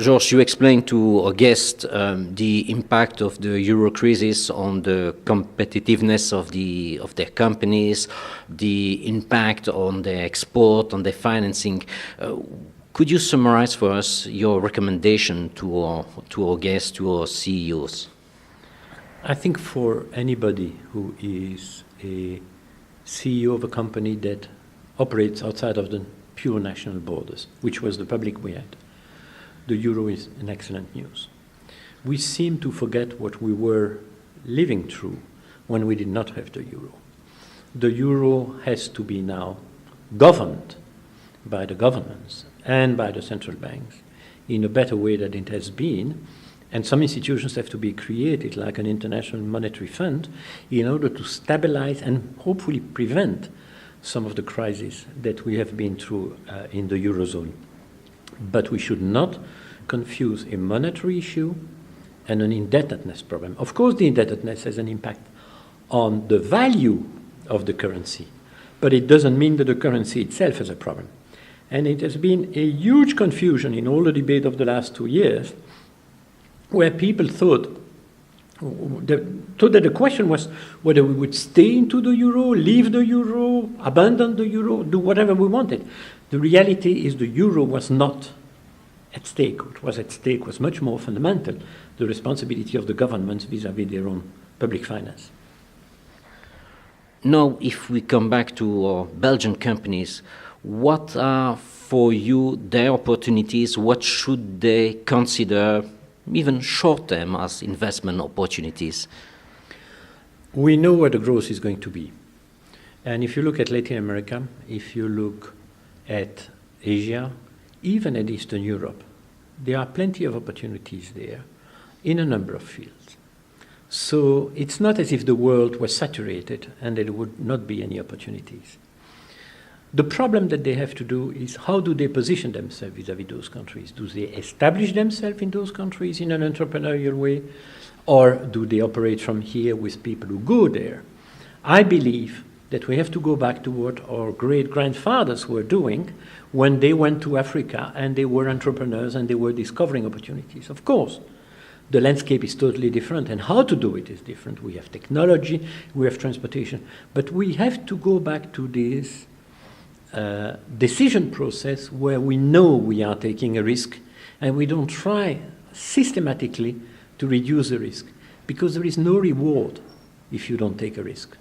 Georges, you explained to our guest the impact of the euro crisis on the competitiveness of their companies, the impact on their export, on their financing. Could you summarize for us your recommendation to our guests, to our CEOs? I think for anybody who is a CEO of a company that operates outside of the pure national borders, which was the public we had, the euro is an excellent news. We seem to forget what we were living through when we did not have the euro. The euro has to be now governed by the governments and by the central banks in a better way than it has been. And some institutions have to be created, like an international monetary fund, in order to stabilize and hopefully prevent some of the crises that we have been through in the Eurozone. But we should not confuse a monetary issue and an indebtedness problem. Of course, the indebtedness has an impact on the value of the currency, but it doesn't mean that the currency itself has a problem. And it has been a huge confusion in all the debate of the last 2 years, where people thought that the question was whether we would stay into the euro, leave the euro, abandon the euro, do whatever we wanted. The reality is the euro was not at stake. What was at stake was much more fundamental, the responsibility of the governments vis-à-vis their own public finance. Now, if we come back to our Belgian companies, what are for you their opportunities? What should they consider even short-term as investment opportunities? We know where the growth is going to be. And if you look at Latin America, if you look at Asia, even at Eastern Europe, there are plenty of opportunities there in a number of fields. So it's not as if the world was saturated and there would not be any opportunities. The problem that they have to do is how do they position themselves vis-à-vis those countries? Do they establish themselves in those countries in an entrepreneurial way, or do they operate from here with people who go there? I believe that we have to go back to what our great-grandfathers were doing when they went to Africa and they were entrepreneurs and they were discovering opportunities. Of course, the landscape is totally different and how to do it is different. We have technology, we have transportation, but we have to go back to this decision process where we know we are taking a risk and we don't try systematically to reduce the risk, because there is no reward if you don't take a risk.